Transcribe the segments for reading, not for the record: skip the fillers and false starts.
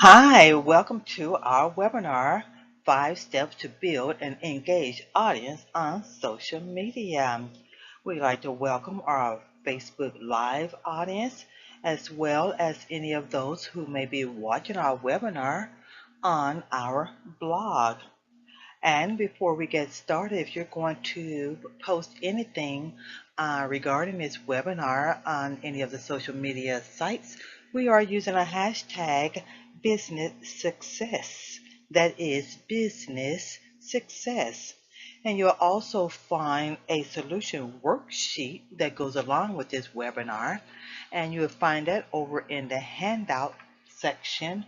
Hi, welcome to our webinar, 5 Steps to Build an Engaged Audience on Social Media. We'd like to welcome our Facebook Live audience, as well as any of those who may be watching our webinar on our blog. And before we get started, if you're going to post anything regarding this webinar on any of the social media sites, we are using a hashtag business success. That is business success. And you'll also find a solution worksheet that goes along with this webinar. And you'll find that over in the handout section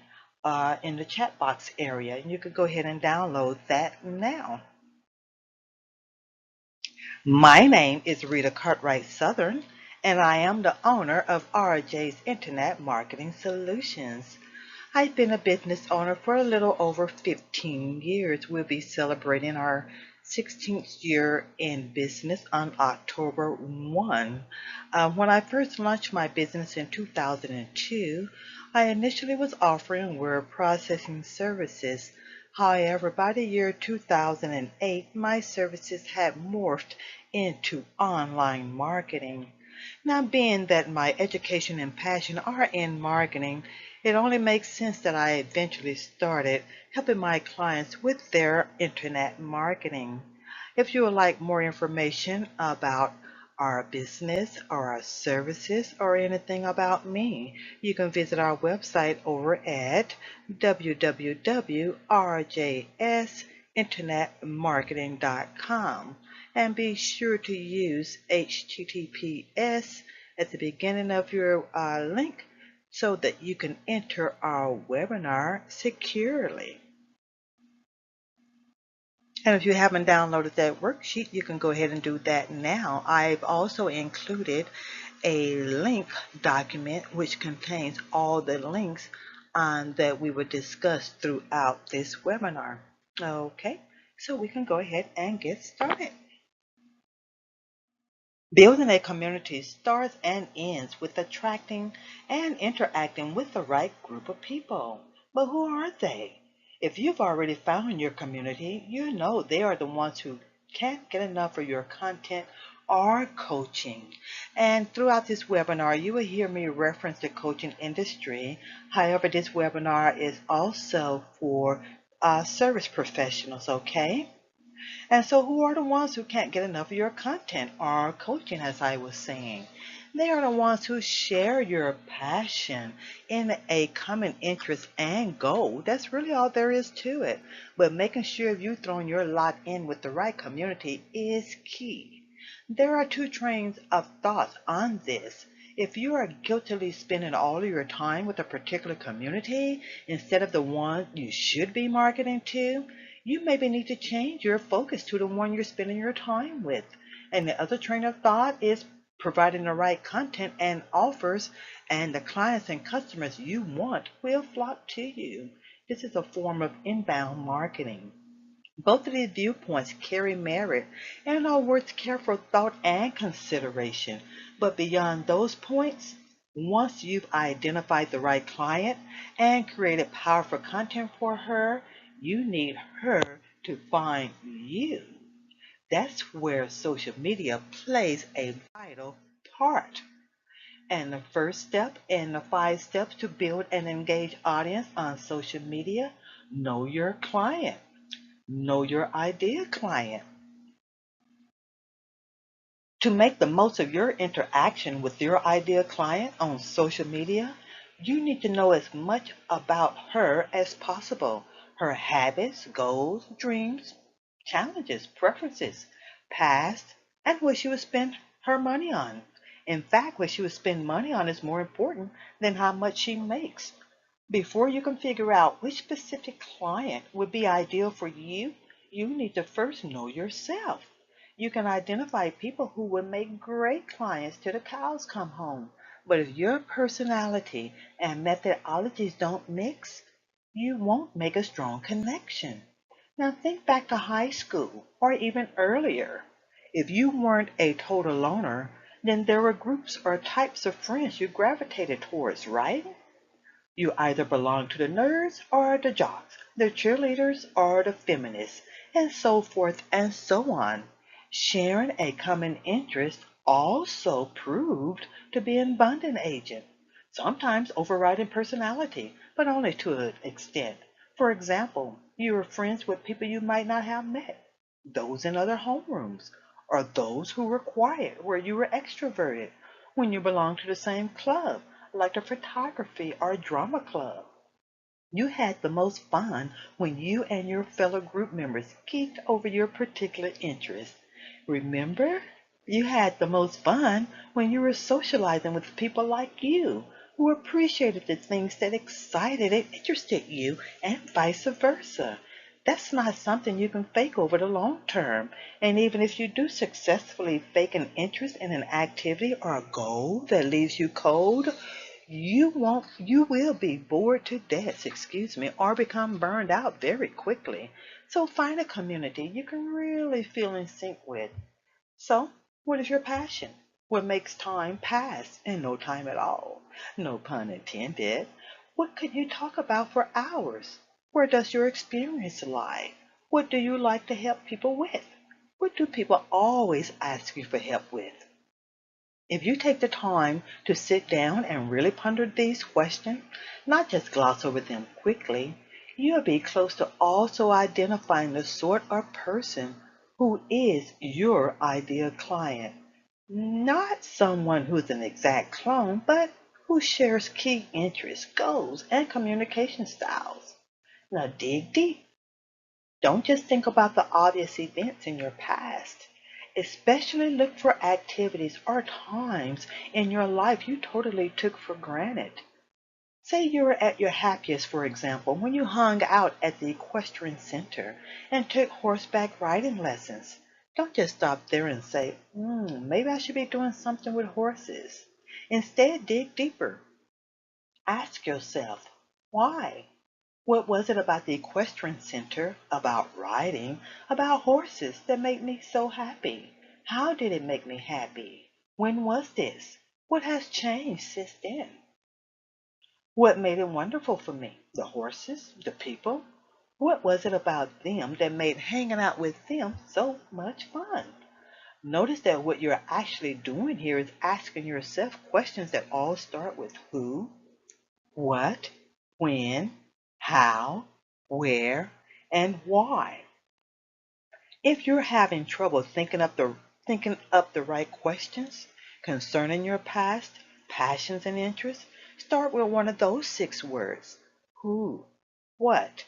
in the chat box area. And you can go ahead and download that now. My name is Rita Cartwright Southern, and I am the owner of RJ's Internet Marketing Solutions. I've been a business owner for a little over 15 years. We'll be celebrating our 16th year in business on October 1. When I first launched my business in 2002, I initially was offering word processing services. However, by the year 2008, my services had morphed into online marketing. Now, being that my education and passion are in marketing, it only makes sense that I eventually started helping my clients with their internet marketing. If you would like more information about our business or our services or anything about me, you can visit our website over at www.rjsinternetmarketing.com and be sure to use HTTPS at the beginning of your link so that you can enter our webinar securely. And if you haven't downloaded that worksheet, you can go ahead and do that now. I've also included a link document which contains all the links that we would discuss throughout this webinar. Okay, so we can go ahead and get started. Building a community starts and ends with attracting and interacting with the right group of people. But who are they? If you've already found your community, you know they are the ones who can't get enough of your content or coaching. And throughout this webinar, you will hear me reference the coaching industry. However, this webinar is also for service professionals, okay? And so who are the ones who can't get enough of your content or coaching, as I was saying? They are the ones who share your passion in a common interest and goal. That's really all there is to it. But making sure you're throwing your lot in with the right community is key. There are two trains of thoughts on this. If you are guiltily spending all of your time with a particular community instead of the one you should be marketing to, you maybe need to change your focus to the one you're spending your time with. And the other train of thought is providing the right content and offers, and the clients and customers you want will flock to you. This is a form of inbound marketing. Both of these viewpoints carry merit and are worth careful thought and consideration. But beyond those points, once you've identified the right client and created powerful content for her, you need her to find you. That's where social media plays a vital part. And the first step in the 5 steps to build an engaged audience on social media: know your client. Know your ideal client. To make the most of your interaction with your ideal client on social media, you need to know as much about her as possible: her habits, goals, dreams, challenges, preferences, past, and what she would spend her money on. In fact, what she would spend money on is more important than how much she makes. Before you can figure out which specific client would be ideal for you, you need to first know yourself. You can identify people who would make great clients till the cows come home. But if your personality and methodologies don't mix, you won't make a strong connection. Now think back to high school or even earlier. If you weren't a total loner, then there were groups or types of friends you gravitated towards, right? You either belong to the nerds or the jocks, the cheerleaders or the feminists, and so forth and so on. Sharing a common interest also proved to be an abundant agent, sometimes overriding personality, but only to an extent. For example, you were friends with people you might not have met, those in other homerooms, or those who were quiet where you were extroverted when you belonged to the same club, like the photography or drama club. You had the most fun when you and your fellow group members geeked over your particular interest. Remember? You had the most fun when you were socializing with people like you, who appreciated the things that excited and interested you, and vice versa. That's not something you can fake over the long term. And even if you do successfully fake an interest in an activity or a goal that leaves you cold, you will be bored to death, or become burned out very quickly. So find a community you can really feel in sync with. So, what is your passion? What makes time pass in no time at all? No pun intended. What could you talk about for hours? Where does your experience lie? What do you like to help people with? What do people always ask you for help with? If you take the time to sit down and really ponder these questions, not just gloss over them quickly, you'll be close to also identifying the sort of person who is your ideal client. Not someone who's an exact clone, but who shares key interests, goals, and communication styles. Now dig deep. Don't just think about the obvious events in your past. Especially look for activities or times in your life you totally took for granted. Say you were at your happiest, for example, when you hung out at the equestrian center and took horseback riding lessons. Don't just stop there and say, maybe I should be doing something with horses. Instead, dig deeper. Ask yourself, why? What was it about the equestrian center, about riding, about horses that made me so happy? How did it make me happy? When was this? What has changed since then? What made it wonderful for me? The horses? The people? What was it about them that made hanging out with them so much fun? Notice that what you're actually doing here is asking yourself questions that all start with who, what, when, how, where, and why. If you're having trouble thinking up the right questions concerning your past, passions, and interests, start with one of those 6 words. Who, what,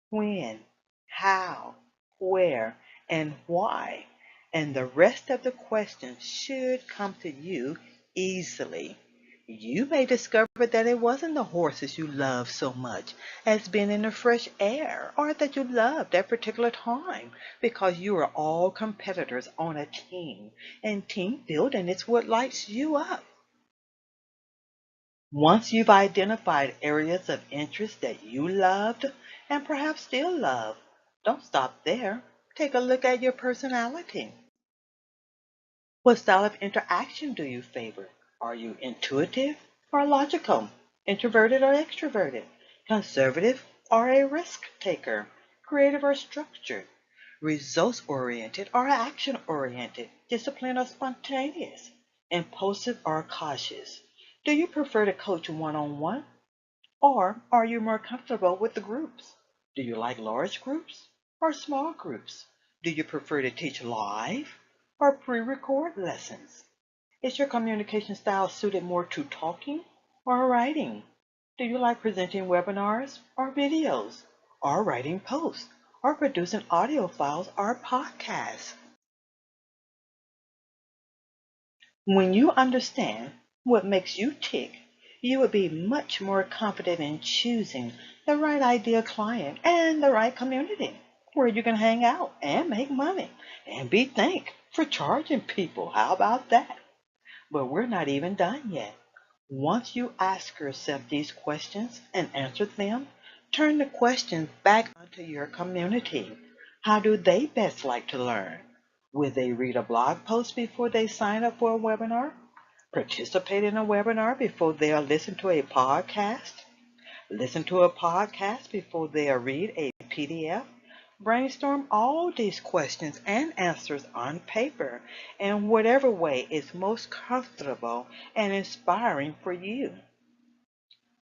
when, how, where, and why. And the rest of the questions should come to you easily. You may discover that it wasn't the horses you loved so much as being in the fresh air, or that you loved that particular time because you are all competitors on a team, and team building is what lights you up. Once you've identified areas of interest that you loved and perhaps still love, don't stop there. Take a look at your personality. What style of interaction do you favor? Are you intuitive or logical? Introverted or extroverted? Conservative or a risk taker? Creative or structured? Results oriented or action oriented? Disciplined or spontaneous? Impulsive or cautious? Do you prefer to coach one on one? Or are you more comfortable with the groups? Do you like large groups or small groups? Do you prefer to teach live or pre-record lessons? Is your communication style suited more to talking or writing? Do you like presenting webinars or videos, or writing posts, or producing audio files or podcasts? When you understand what makes you tick, you will be much more confident in choosing the right ideal client and the right community where you can hang out and make money and be thanked for charging people. How about that? But we're not even done yet. Once you ask yourself these questions and answer them, turn the questions back onto your community. How do they best like to learn? Will they read a blog post before they sign up for a webinar? Participate in a webinar before they'll listen to a podcast? Listen to a podcast before they read a PDF. Brainstorm all these questions and answers on paper in whatever way is most comfortable and inspiring for you.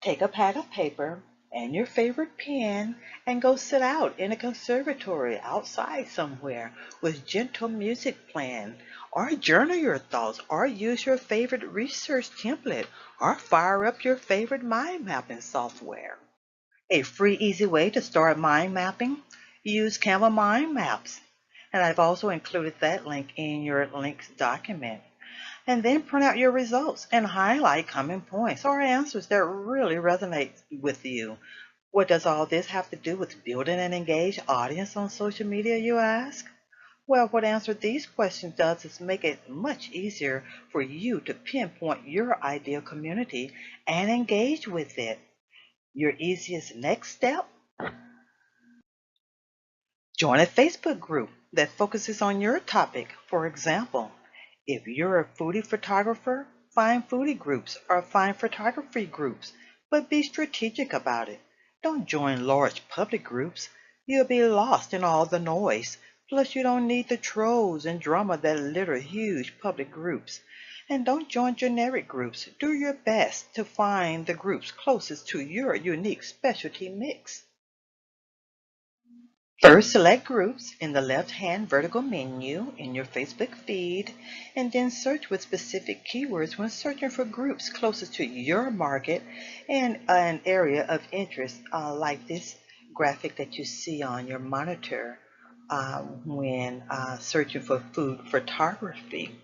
Take a pad of paper and your favorite pen and go sit out in a conservatory outside somewhere with gentle music playing, or journal your thoughts, or use your favorite research template, or fire up your favorite mind mapping software. A free, easy way to start mind mapping: use Canva Mind Maps. And I've also included that link in your links document. And then print out your results and highlight common points or answers that really resonate with you. What does all this have to do with building an engaged audience on social media, you ask? Well, what answer these questions does is make it much easier for you to pinpoint your ideal community and engage with it. Your easiest next step: join a Facebook group that focuses on your topic. For example, if you're a foodie photographer, find foodie groups or find photography groups, but be strategic about it. Don't join large public groups. You'll be lost in all the noise. Plus, you don't need the trolls and drama that litter huge public groups. And don't join generic groups. Do your best to find the groups closest to your unique specialty mix. First, select Groups in the left-hand vertical menu in your Facebook feed, and then search with specific keywords when searching for groups closest to your market and an area of interest, like this graphic that you see on your monitor when searching for food photography.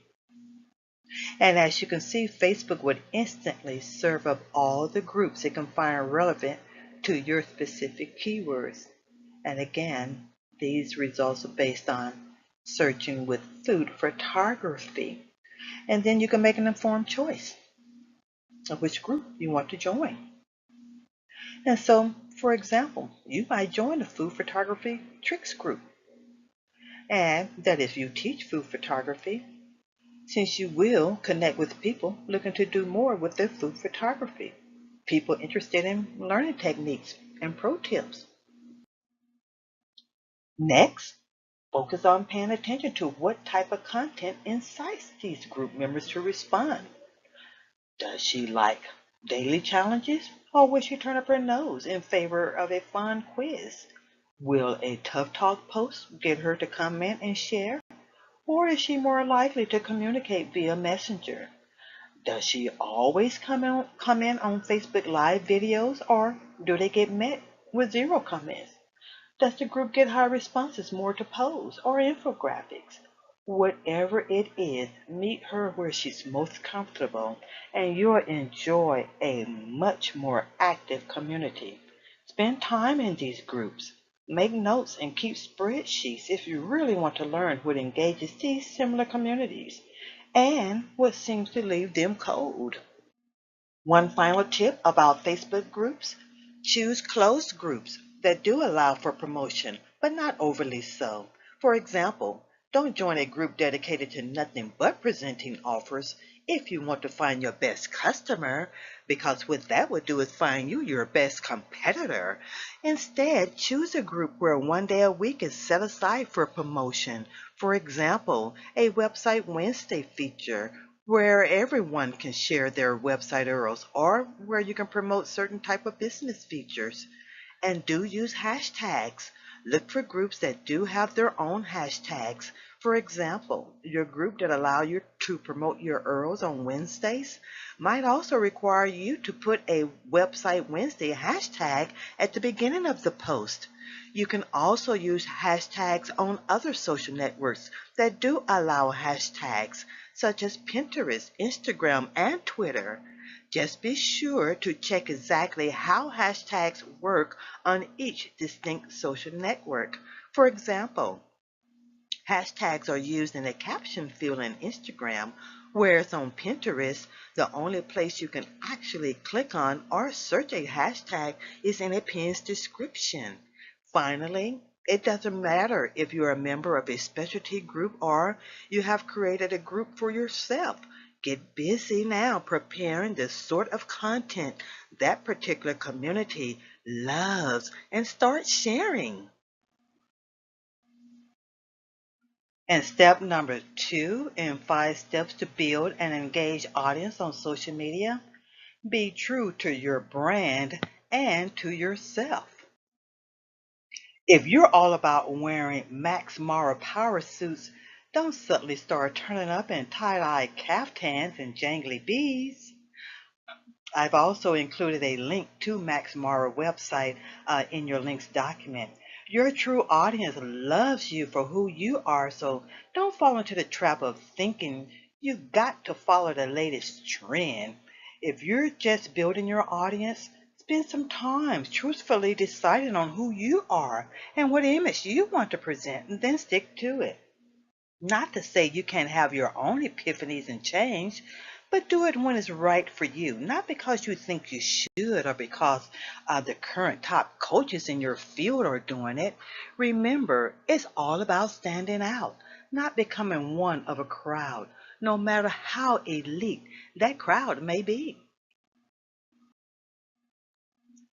And as you can see, Facebook would instantly serve up all the groups it can find relevant to your specific keywords. And again, these results are based on searching with food photography. And then you can make an informed choice of which group you want to join. And so, for example, you might join the food photography tricks group. And that if you teach food photography, since you will connect with people looking to do more with their food photography, people interested in learning techniques and pro tips. Next, focus on paying attention to what type of content incites these group members to respond. Does she like daily challenges, or will she turn up her nose in favor of a fun quiz? Will a tough talk post get her to comment and share, or is she more likely to communicate via Messenger? Does she always comment on Facebook Live videos, or do they get met with zero comments? Does the group get high responses more to polls or infographics? Whatever it is, meet her where she's most comfortable, and you'll enjoy a much more active community. Spend time in these groups. Make notes and keep spreadsheets if you really want to learn what engages these similar communities and what seems to leave them cold. One final tip about Facebook groups: choose closed groups that do allow for promotion, but not overly so. For example, don't join a group dedicated to nothing but presenting offers if you want to find your best customer, because what that would do is find you your best competitor. Instead, choose a group where one day a week is set aside for promotion. For example, a Website Wednesday feature where everyone can share their website URLs, or where you can promote certain type of business features. And do use hashtags. Look for groups that do have their own hashtags. For example, your group that allow you to promote your URLs on Wednesdays might also require you to put a Website Wednesday hashtag at the beginning of the post. You can also use hashtags on other social networks that do allow hashtags, such as Pinterest, Instagram, and Twitter. Just be sure to check exactly how hashtags work on each distinct social network. For example, hashtags are used in the caption field in Instagram, whereas on Pinterest, the only place you can actually click on or search a hashtag is in a pin's description. Finally, it doesn't matter if you're a member of a specialty group or you have created a group for yourself. Get busy now preparing the sort of content that particular community loves and start sharing. And step number 2 in 5 steps to build an engaged audience on social media: be true to your brand and to yourself. If you're all about wearing Max Mara power suits, don't suddenly start turning up in tie-dye caftans and jangly beads. I've also included a link to Max Mara website in your links document. Your true audience loves you for who you are, so don't fall into the trap of thinking you've got to follow the latest trend. If you're just building your audience, spend some time truthfully deciding on who you are and what image you want to present, and then stick to it. Not to say you can't have your own epiphanies and change, but do it when it's right for you, not because you think you should or because the current top coaches in your field are doing it. Remember, it's all about standing out, not becoming one of a crowd, no matter how elite that crowd may be.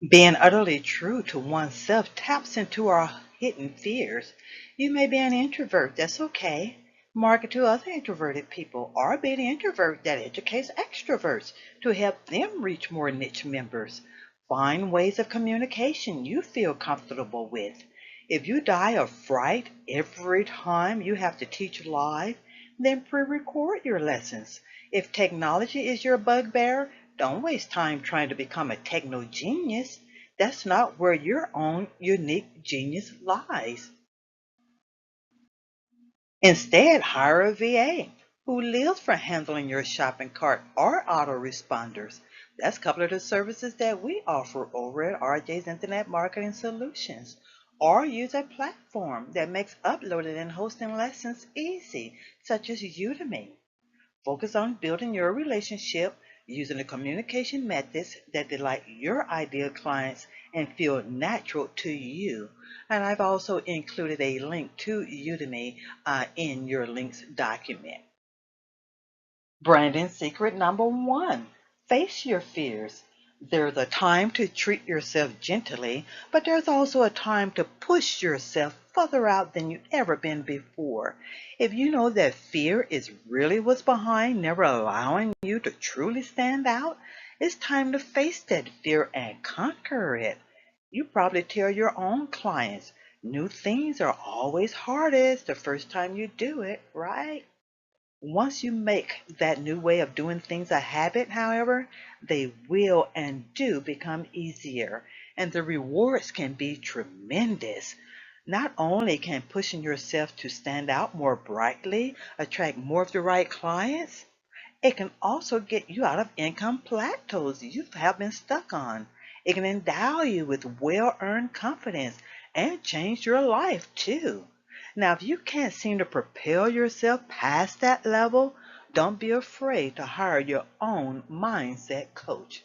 Being utterly true to oneself taps into our hidden fears. You may be an introvert, that's okay. Market to other introverted people, or be the introvert that educates extroverts to help them reach more niche members. Find ways of communication you feel comfortable with. If you die of fright every time you have to teach live, then pre-record your lessons. If technology is your bugbear, don't waste time trying to become a techno genius. That's not where your own unique genius lies. Instead, hire a VA who lives for handling your shopping cart or autoresponders. That's a couple of the services that we offer over at RJ's Internet Marketing Solutions. Or use a platform that makes uploading and hosting lessons easy, such as Udemy. Focus on building your relationship using the communication methods that delight your ideal clients and feel natural to you. And I've also included a link to Udemy in your links document. Branding secret number 1: face your fears. There's a time to treat yourself gently, but there's also a time to push yourself further out than you've ever been before. If you know that fear is really what's behind never allowing you to truly stand out, it's time to face that fear and conquer it. You probably tell your own clients, new things are always hardest the first time you do it, right? Once you make that new way of doing things a habit, however, they will and do become easier, and the rewards can be tremendous. Not only can pushing yourself to stand out more brightly attract more of the right clients, it can also get you out of income plateaus you have been stuck on. It can endow you with well-earned confidence and change your life too. Now, if you can't seem to propel yourself past that level, don't be afraid to hire your own mindset coach.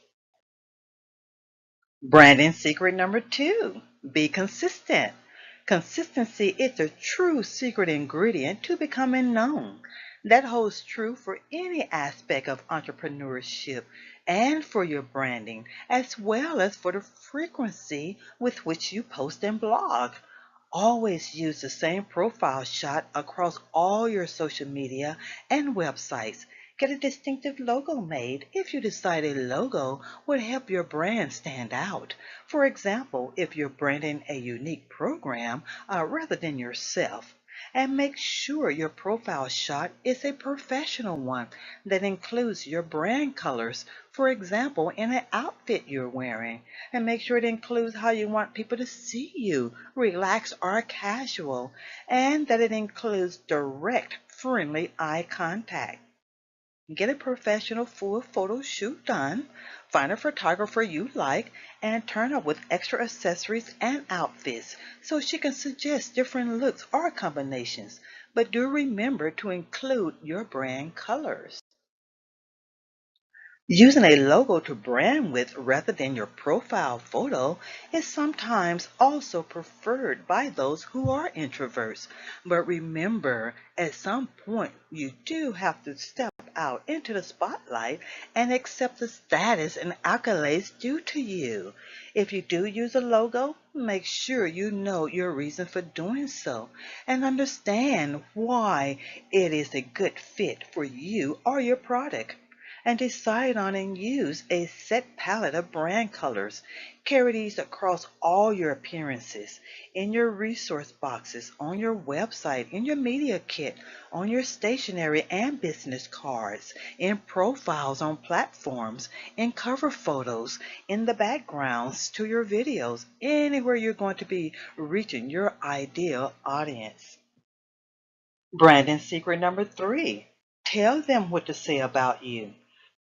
Branding secret number 2: be consistent. Consistency is the true secret ingredient to becoming known. That holds true for any aspect of entrepreneurship and for your branding, as well as for the frequency with which you post and blog. Always use the same profile shot across all your social media and websites. Get a distinctive logo made if you decide a logo would help your brand stand out. For example, if you're branding a unique program rather than yourself. And make sure your profile shot is a professional one that includes your brand colors, for example, in an outfit you're wearing. And make sure it includes how you want people to see you, relaxed or casual, and that it includes direct, friendly eye contact. Get a professional full photo shoot done, find a photographer you like, and turn up with extra accessories and outfits so she can suggest different looks or combinations. But do remember to include your brand colors. Using a logo to brand with rather than your profile photo is sometimes also preferred by those who are introverts. But remember, at some point, you do have to step out into the spotlight and accept the status and accolades due to you. If you do use a logo, make sure you know your reason for doing so and understand why it is a good fit for you or your product. And decide on and use a set palette of brand colors. Carry these across all your appearances, in your resource boxes, on your website, in your media kit, on your stationery and business cards, in profiles on platforms, in cover photos, in the backgrounds to your videos, anywhere you're going to be reaching your ideal audience. Branding secret number 3. Tell them what to say about you.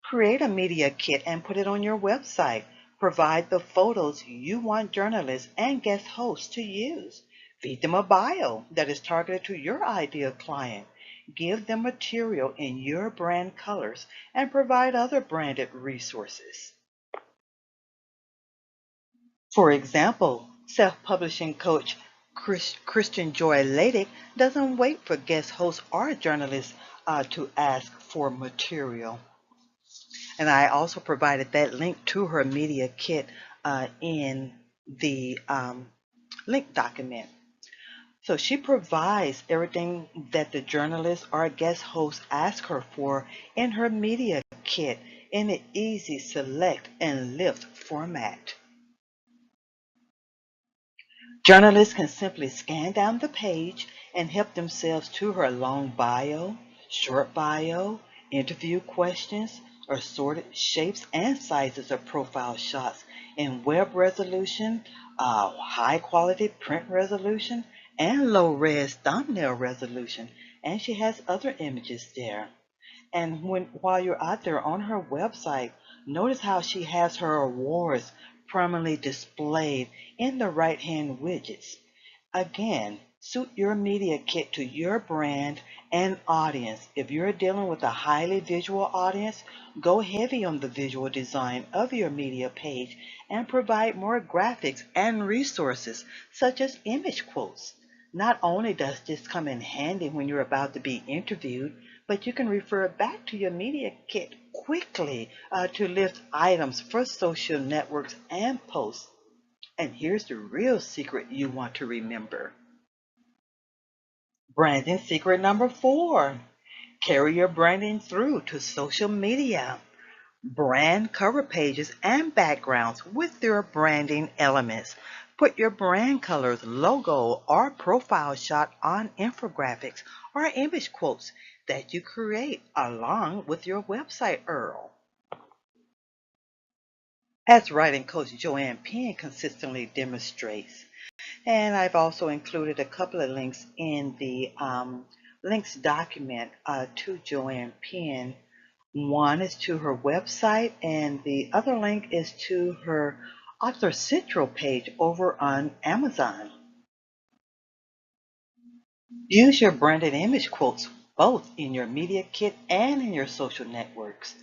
Create a media kit and put it on your website. Provide the photos you want journalists and guest hosts to use. Feed them a bio that is targeted to your ideal client. Give them material in your brand colors and provide other branded resources. For example, self-publishing coach Kristen Joy Laidig doesn't wait for guest hosts or journalists to ask for material. And I also provided that link to her media kit in the link document. So she provides everything that the journalist or guest host ask her for in her media kit in an easy select and lift format. Journalists can simply scan down the page and help themselves to her long bio, short bio, interview questions, assorted shapes and sizes of profile shots in web resolution, high quality print resolution, and low res thumbnail resolution. And she has other images there. And while you're out there on her website, notice how she has her awards prominently displayed in the right-hand widgets. Again, suit your media kit to your brand and audience. If you're dealing with a highly visual audience, go heavy on the visual design of your media page and provide more graphics and resources such as image quotes. Not only does this come in handy when you're about to be interviewed, but you can refer back to your media kit quickly to list items for social networks and posts. And here's the real secret you want to remember. Branding secret number 4. Carry your branding through to social media. Brand cover pages and backgrounds with your branding elements. Put your brand colors, logo, or profile shot on infographics or image quotes that you create along with your website URL. As writing coach Joanne Penn consistently demonstrates. And I've also included a couple of links in the links document to Joanne Penn. One is to her website, and the other link is to her Author Central page over on Amazon. Use your branded image quotes both in your media kit and in your social networks.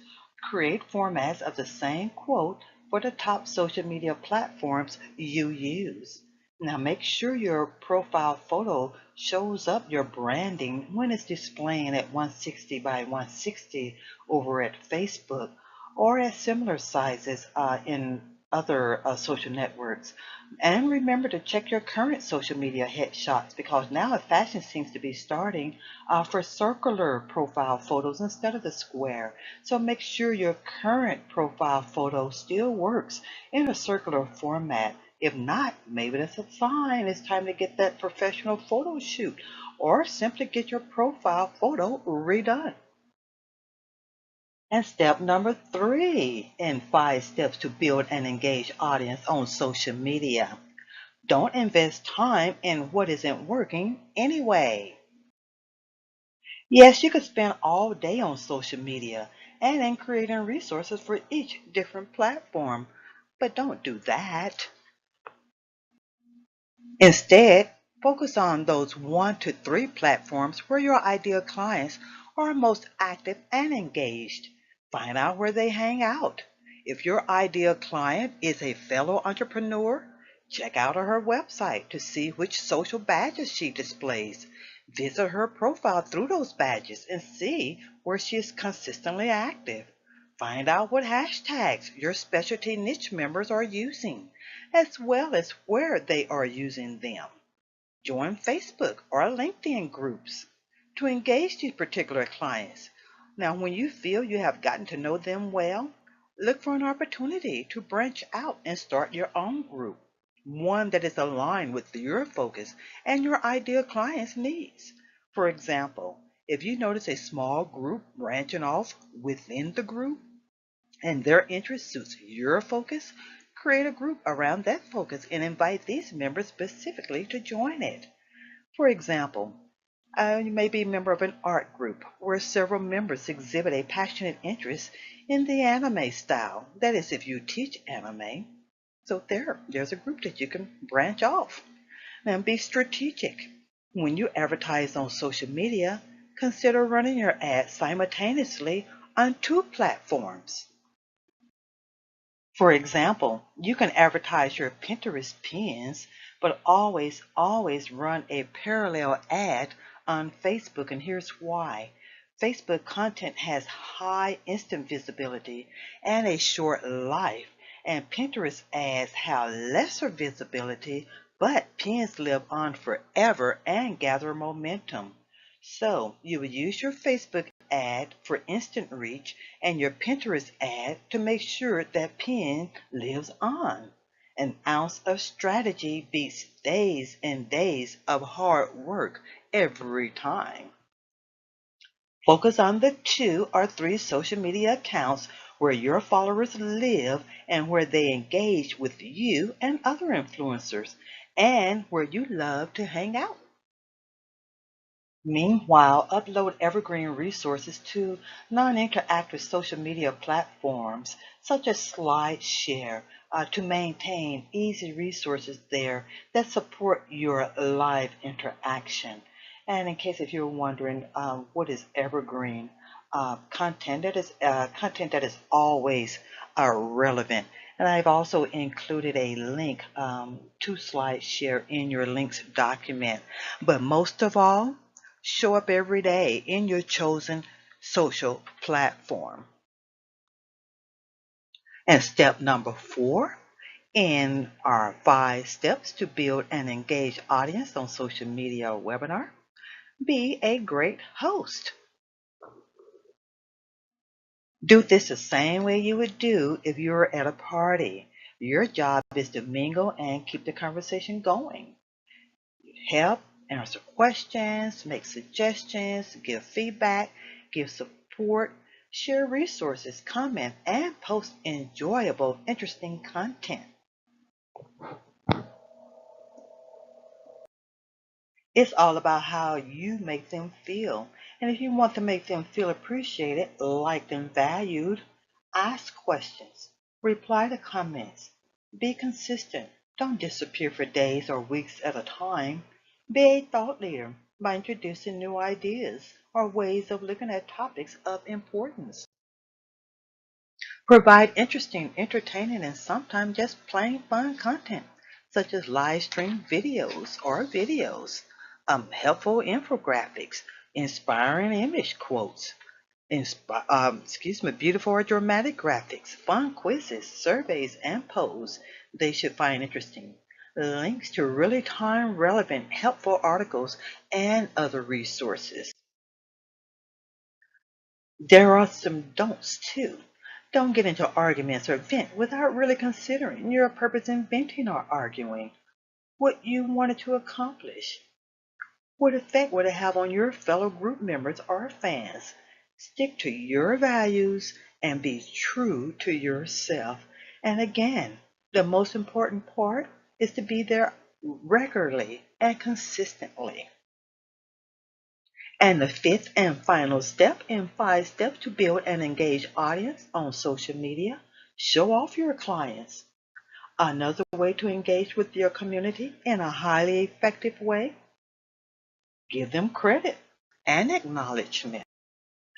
Create formats of the same quote for the top social media platforms you use. Now make sure your profile photo shows up your branding when it's displaying at 160 by 160 over at Facebook or at similar sizes in other social networks. And remember to check your current social media headshots because now fashion seems to be starting for circular profile photos instead of the square. So make sure your current profile photo still works in a circular format. If not, maybe that's a sign it's time to get that professional photo shoot or simply get your profile photo redone. And step number 3 in 5 steps to build an engaged audience on social media. Don't invest time in what isn't working anyway. Yes, you could spend all day on social media and in creating resources for each different platform, but don't do that. Instead, focus on those 1 to 3 platforms where your ideal clients are most active and engaged. Find out where they hang out. If your ideal client is a fellow entrepreneur, check out her website to see which social badges she displays. Visit her profile through those badges and see where she is consistently active. Find out what hashtags your specialty niche members are using, as well as where they are using them. Join Facebook or LinkedIn groups to engage these particular clients. Now, when you feel you have gotten to know them well, look for an opportunity to branch out and start your own group, one that is aligned with your focus and your ideal client's needs. For example, if you notice a small group branching off within the group and their interest suits your focus, create a group around that focus and invite these members specifically to join it. For example, you may be a member of an art group where several members exhibit a passionate interest in the anime style. That is, if you teach anime. So there's a group that you can branch off. Now be strategic. When you advertise on social media, consider running your ads simultaneously on two platforms. For example, you can advertise your Pinterest pins, but always run a parallel ad on Facebook, and here's why. Facebook content has high instant visibility and a short life, and Pinterest ads have lesser visibility, but pins live on forever and gather momentum. So you would use your Facebook ad for instant reach and your Pinterest ad to make sure that pin lives on. An ounce of strategy beats days and days of hard work every time. Focus on the 2 or 3 social media accounts where your followers live and where they engage with you and other influencers, and where you love to hang out. Meanwhile, upload evergreen resources to non-interactive social media platforms such as SlideShare to maintain easy resources there that support your live interaction. And in case if you're wondering what is evergreen, content that is always relevant. And I've also included a link to SlideShare in your links document. But most of all, show up every day in your chosen social platform. And step number 4 in our 5 steps to build an engaged audience on social media or webinar, be a great host. Do this the same way you would do if you were at a party. Your job is to mingle and keep the conversation going. Help, answer questions, make suggestions, give feedback, give support, share resources, comment, and post enjoyable, interesting content. It's all about how you make them feel. And if you want to make them feel appreciated, liked, and valued, ask questions, reply to comments, be consistent. Don't disappear for days or weeks at a time. Be a thought leader by introducing new ideas or ways of looking at topics of importance. Provide interesting, entertaining, and sometimes just plain fun content, such as live stream videos, helpful infographics, inspiring image quotes, beautiful or dramatic graphics, fun quizzes, surveys, and polls they should find interesting. Links to really time relevant, helpful articles and other resources. There are some don'ts too. Don't get into arguments or vent without really considering your purpose in venting or arguing, what you wanted to accomplish. What effect would it have on your fellow group members or fans? Stick to your values and be true to yourself. And again, the most important part is to be there regularly and consistently. And the 5th and final step in 5 steps to build an engaged audience on social media, show off your clients. Another way to engage with your community in a highly effective way, give them credit and acknowledgement.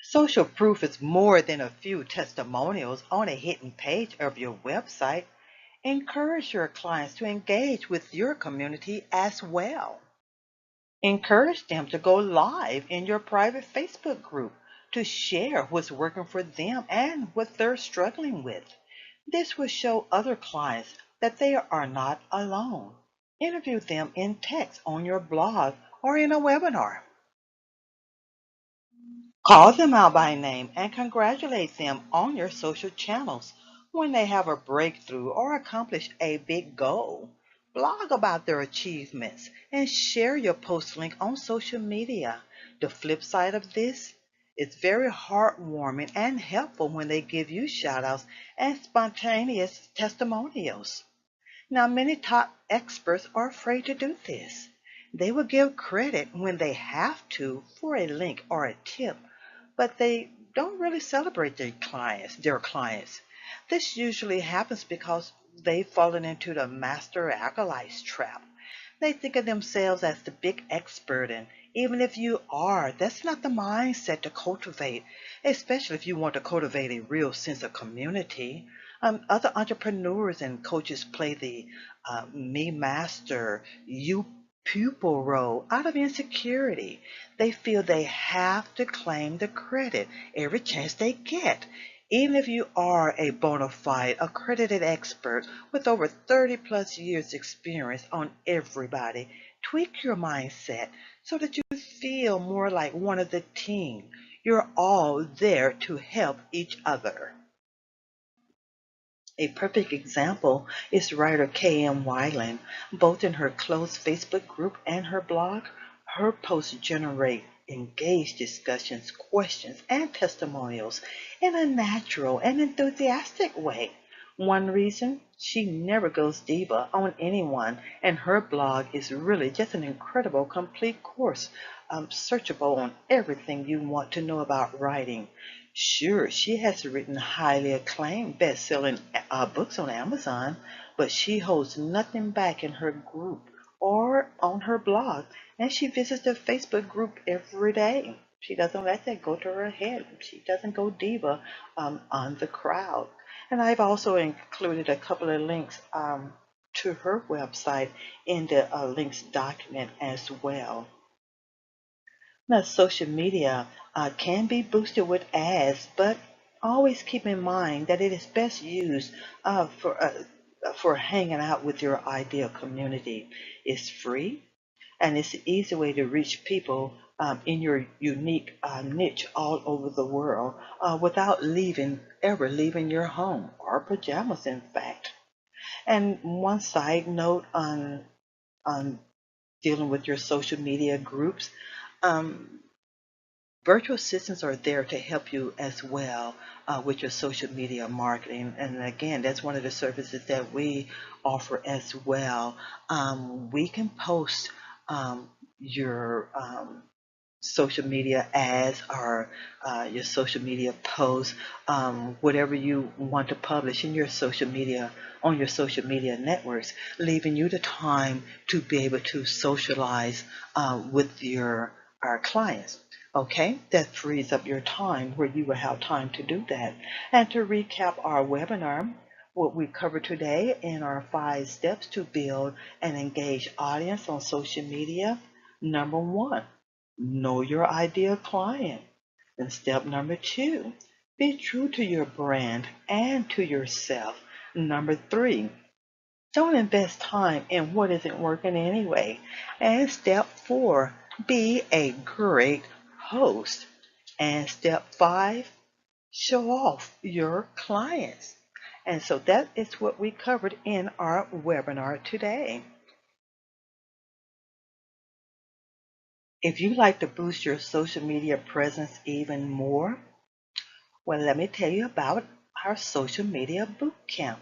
Social proof is more than a few testimonials on a hidden page of your website. Encourage your clients to engage with your community as well. Encourage them to go live in your private Facebook group to share what's working for them and what they're struggling with. This will show other clients that they are not alone. Interview them in text on your blog or in a webinar. Call them out by name and congratulate them on your social channels when they have a breakthrough or accomplish a big goal. Blog about their achievements and share your post link on social media. The flip side of this, it's very heartwarming and helpful when they give you shout outs and spontaneous testimonials. Now, many top experts are afraid to do this. They will give credit when they have to for a link or a tip, but they don't really celebrate their clients. This usually happens because they've fallen into the master acolytes trap. They think of themselves as the big expert, and even if you are, that's not the mindset to cultivate, especially if you want to cultivate a real sense of community. Other entrepreneurs and coaches play the me master, you pupil role out of insecurity. They feel they have to claim the credit every chance they get. Even if you are a bona fide accredited expert with over 30 plus years experience on everybody, tweak your mindset so that you feel more like one of the team. You're all there to help each other. A perfect example is writer K.M. Weiland. Both in her closed Facebook group and her blog, her posts generate engaged discussions, questions, and testimonials in a natural and enthusiastic way. One reason, she never goes diva on anyone, and her blog is really just an incredible complete course, searchable on everything you want to know about writing. Sure, she has written highly acclaimed best-selling books on Amazon, but she holds nothing back in her group or on her blog, and she visits the Facebook group every day. She doesn't let that go to her head. She doesn't go diva on the crowd. And I've also included a couple of links to her website in the links document as well. Now, social media can be boosted with ads, but always keep in mind that it is best used for hanging out with your ideal community. It's free and it's an easy way to reach people in your unique niche all over the world without ever leaving your home or pajamas, in fact. And one side note on dealing with your social media groups. Um, Virtual assistants are there to help you as well with your social media marketing. And again, that's one of the services that we offer as well. We can post your social media ads or your social media posts, whatever you want to publish in your social media on your social media networks, leaving you the time to be able to socialize with our clients. Okay, that frees up your time where you will have time to do that. And to recap our webinar, what we covered today in our 5 steps to build an engaged audience on social media. Number 1, know your ideal client. And step number 2, be true to your brand and to yourself. Number 3, don't invest time in what isn't working anyway. And step 4, be a great host. And step 5, show off your clients. And so that is what we covered in our webinar today. If you'd like to boost your social media presence even more, well, let me tell you about our social media bootcamp.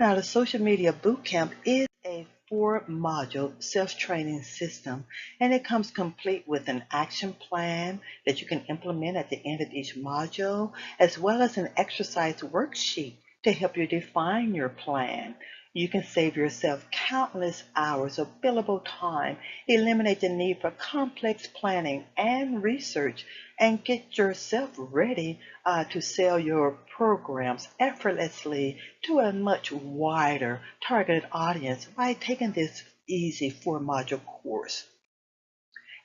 Now, the social media bootcamp is a 4-module self-training system, and it comes complete with an action plan that you can implement at the end of each module, as well as an exercise worksheet to help you define your plan. You can save yourself countless hours of billable time, eliminate the need for complex planning and research, and get yourself ready to sell your programs effortlessly to a much wider targeted audience by taking this easy 4-module course.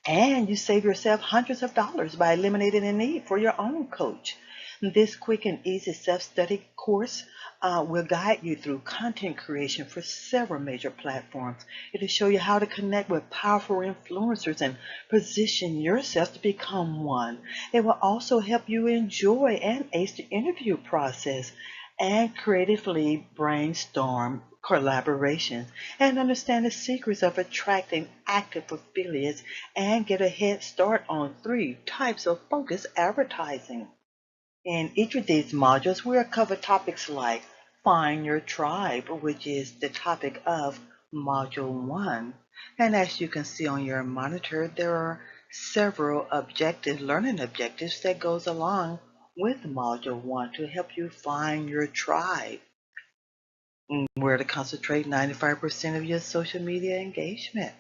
And you save yourself hundreds of dollars by eliminating the need for your own coach. This quick and easy self-study course will guide you through content creation for several major platforms. It'll show you how to connect with powerful influencers and position yourself to become one. It will also help you enjoy and ace the interview process and creatively brainstorm collaborations and understand the secrets of attracting active affiliates and get a head start on 3 types of focused advertising. In each of these modules, we'll cover topics like Find Your Tribe, which is the topic of Module 1. And as you can see on your monitor, there are several learning objectives that goes along with Module 1 to help you find your tribe, where to concentrate 95% of your social media engagement,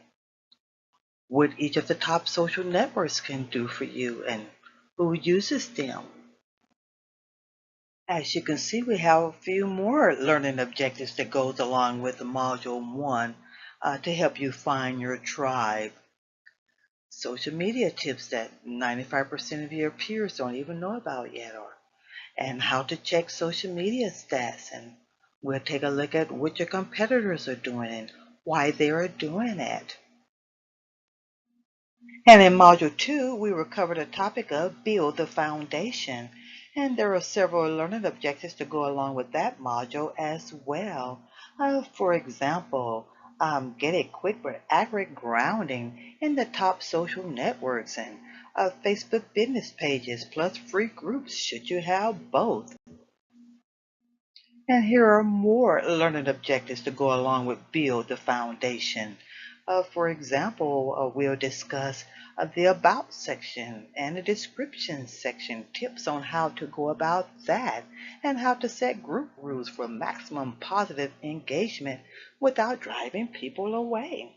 what each of the top social networks can do for you and who uses them. As you can see, we have a few more learning objectives that goes along with the Module 1 to help you find your tribe. Social media tips that 95% of your peers don't even know about yet, and how to check social media stats. And we'll take a look at what your competitors are doing and why they are doing it. And in Module 2, we will cover the topic of Build the Foundation. And there are several learning objectives to go along with that module as well. For example, get a quick but accurate grounding in the top social networks and Facebook business pages, plus free groups should you have both. And here are more learning objectives to go along with Build the Foundation. For example, we'll discuss the About section and the Description section, tips on how to go about that, and how to set group rules for maximum positive engagement without driving people away.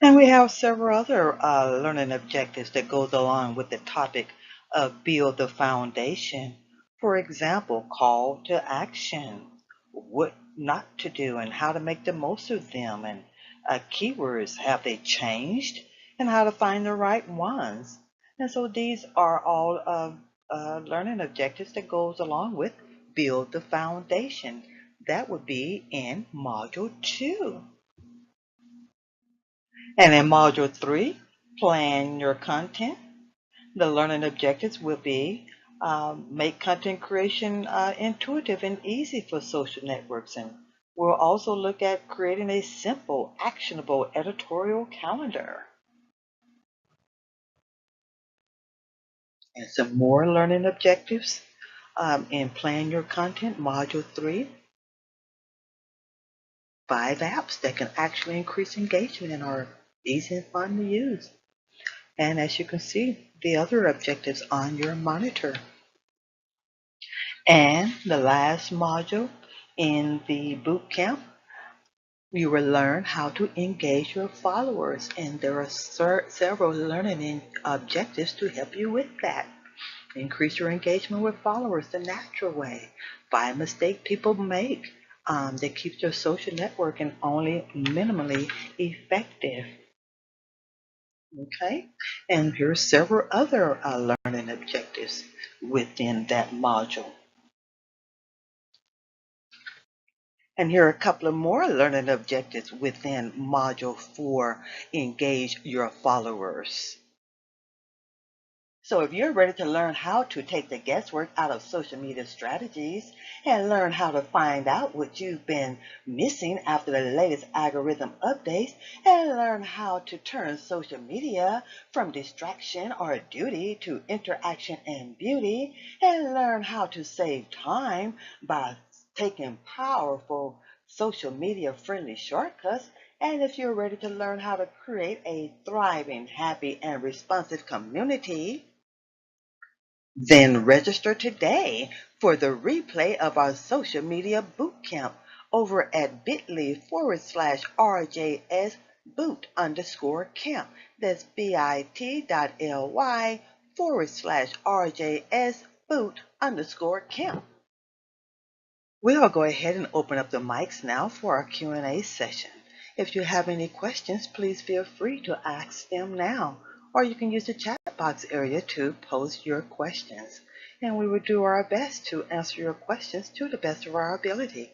And we have several other learning objectives that goes along with the topic of Build the Foundation. For example, call to action, what not to do and how to make the most of them, and keywords, have they changed, and how to find the right ones. And so these are all learning objectives that goes along with Build the Foundation. That would be in Module 2. And in Module 3, Plan Your Content. The learning objectives will be make content creation intuitive and easy for social networks. And we'll also look at creating a simple, actionable editorial calendar. And some more learning objectives in Plan Your Content, Module 3. 5 apps that can actually increase engagement and are easy and fun to use. And as you can see, the other objectives on your monitor. And the last module in the boot camp, you will learn how to engage your followers. And there are several learning objectives to help you with that. Increase your engagement with followers the natural way. 5 mistakes people make that keeps your social networking only minimally effective. Okay, and here are several other learning objectives within that module. And here are a couple of more learning objectives within Module 4, Engage Your Followers. So if you're ready to learn how to take the guesswork out of social media strategies and learn how to find out what you've been missing after the latest algorithm updates and learn how to turn social media from distraction or duty to interaction and beauty and learn how to save time by taking powerful social media friendly shortcuts, and if you're ready to learn how to create a thriving, happy, and responsive community, then register today for the replay of our social media bootcamp over at bit.ly/RJS boot_camp. That's bit.ly/RJS boot_camp. We'll go ahead and open up the mics now for our Q&A session. If you have any questions, please feel free to ask them now, or you can use the chat box area to post your questions, and we will do our best to answer your questions to the best of our ability.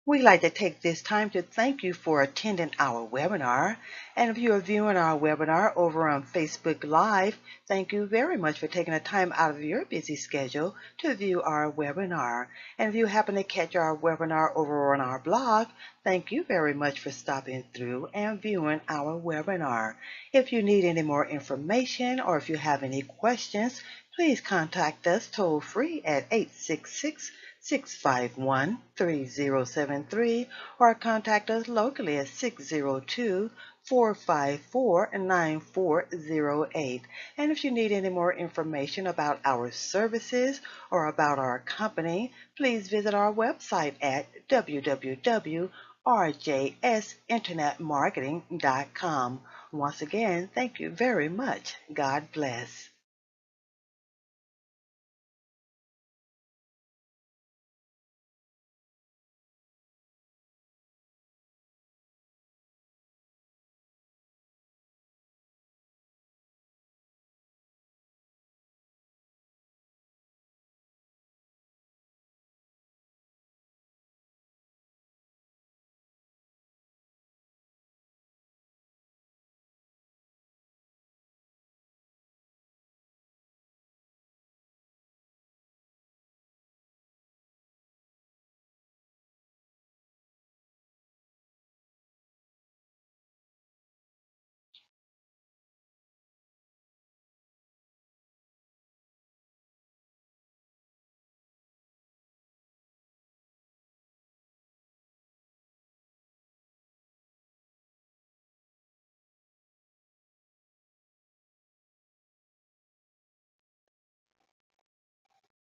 We'd like to take this time to thank you for attending our webinar. And if you are viewing our webinar over on Facebook Live, thank you very much for taking the time out of your busy schedule to view our webinar. And if you happen to catch our webinar over on our blog, thank you very much for stopping through and viewing our webinar. If you need any more information or if you have any questions, please contact us toll free at 866-651-3073 or contact us locally at 602-454-9408. And if you need any more information about our services or about our company, please visit our website at www.rjsinternetmarketing.com. Once again, thank you very much. God bless.